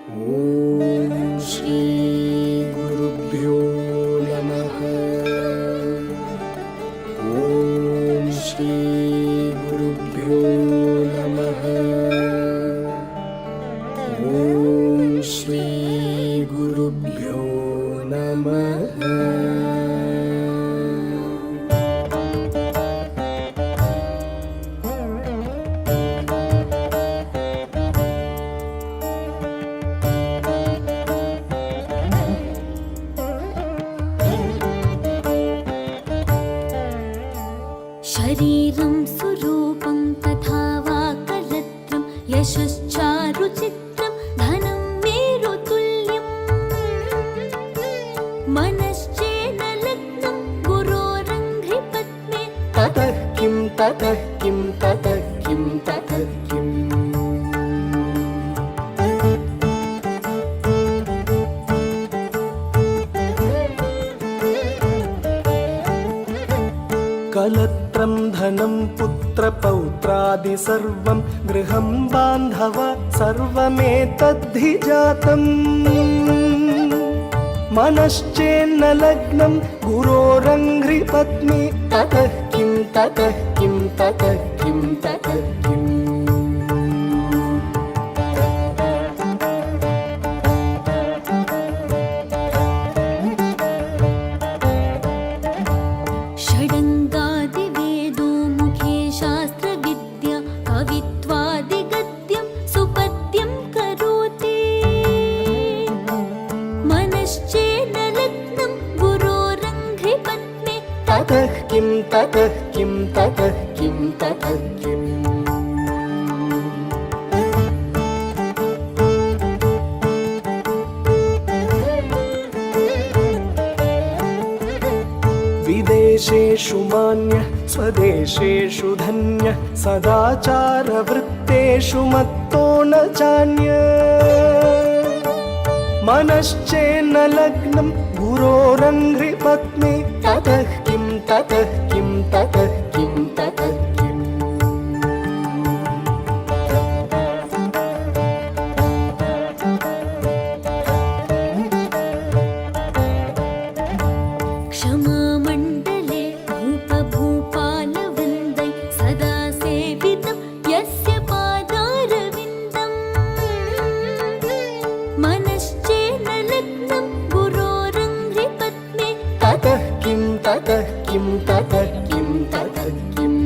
ॐ श्री गुरुभ्यो नमः। ॐ श्री गुरुभ्यो नमः। ॐ श्री गुरुभ्यो नमः। शरीरं सुरूपं तथा वा कलत्रं यशश्चारुचित्रं धनं मेरुतुल्यम् मनश्चेन लग्नं गुरोरङ्घ्रिपद्मे ततः किं ततः किं ततः किं ततः किम् कलत्रं धनं पुत्रपौत्रादि सर्वं गृहं बान्धव सर्वमेतद्धि जातम् मनश्चेन्न लग्नं गुरोरङ्घ्रिपद्मे ततः किं ततः किं ततः किं ततः किम् षडङ्गादिवेदो मुखे शास्त्रविद्या कवित्वादिगद्यं सुपद्यं करोति मनश्चेन लग्नं गुरोरङ्घ्रिपद्मे ततः किं ततः किं ततः किं ततः किम् विदेशेषु मान्यः स्वदेशेषु धन्यः सदाचारवृत्तेषु मत्तो न चान्यः मनश्चेन्न लग्नं गुरोरङ्घ्रिपद्मे ततः किं ततः किं ततः किं ततः किम् क्षमामण्डले भूपभूपालवृन्दै सदा सेवितं यस्य पादारविन्दम् मनश्चेन लग्नं गुरोरङ्घ्रिपद्मे ततः किं ततः किं ततः किं ततः किम्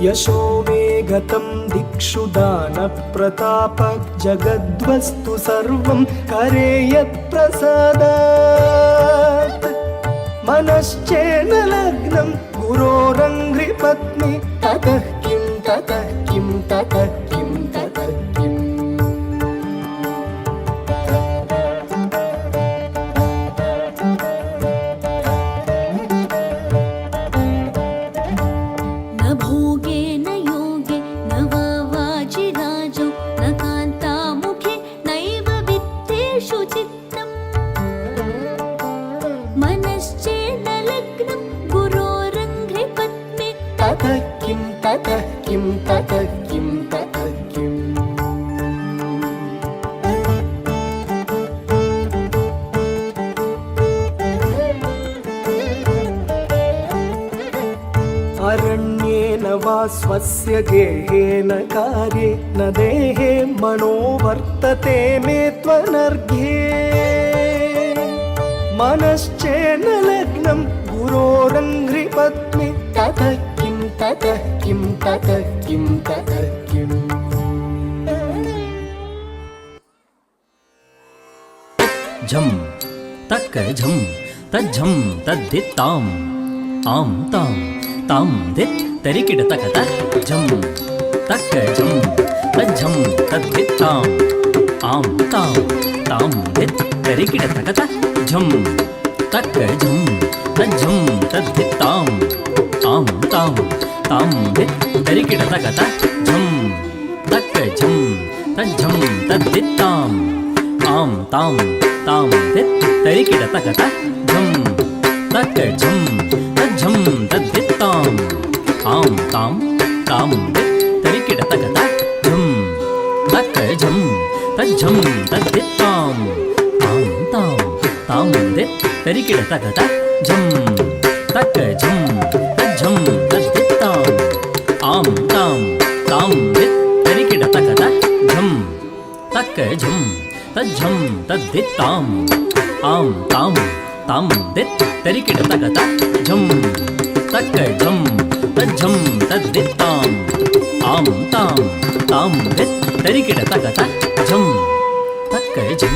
यशो वेगतं दिक्षु दानप्रताप जगद्वस्तु सर्वं करे यत्प्रसादात् मनश्चेन लग्नं गुरोरङ्घ्रिपद्मे ततः किं ततः किं ततः किं ततः किम् न भोगे न योगे न वा वाजिराजौ न कान्तामुखे नैव वित्तेषु चित्तम् मनश्चेन लग्नं गुरोरङ्घ्रिपद्मे ततः किं ततः किं ततः किं ततः किम् अरण्येन वा स्वस्य गेहेन कार्ये न देहे मनो वर्तते मे त्वनर्घ्ये मनश्चेन लग्नं गुरोरङ्घ्रिपद्मे ततः किं ततः किं ततः किं ततः किम् झं तक्क झं तज्झं तद्धित्ताम् आं तां तां धित् तरिकिट तकत झं तक्क झं तज्झं तद्धित्ताम् आं तां तां धित् तरिकिट तकत झं तक्क झं तज्झं तद्धित्ताम् आं तां तां धित् तरिकिट तकत झं तक्क झं तज्झं तद्धित्ताम् आं तां तां धित् तरिकिट तकत झं तक्क झं ಝಂ ತದ್ದಿತ್ತಾಂ ಆಂ ತಾಂ ತಾಂ ದಿತ್ ತರಿಕಿಡ ತಕತ ಝಂ ತಕ್ಕ ಝಂ ತಜ್ಜಂ ತದ್ದಿತ್ತಾಂ ಆಂ ತಾಂ ತಾಂ ದಿತ್ ತರಿಕಿಡ ತಕತ ಝಂ ತಕ್ಕ ಝಂ ತಜ್ಜಂ ತದ್ದಿತ್ತಾಂ ಆಂ ತಾಂ ತಾಂ ದಿತ್ ತರಿಕಿಡ ತಕತ ಝಂ ತಕ್ಕ ಝಂ ತಜ್ಜಂ ತದ್ದಿತ್ತಾಂ ಆಂ ತಾಂ ತಾಂ ದಿತ್ ತರಿಕಿಡ ತಕತ ಝಂ ತಕ್ಕ ಝಂ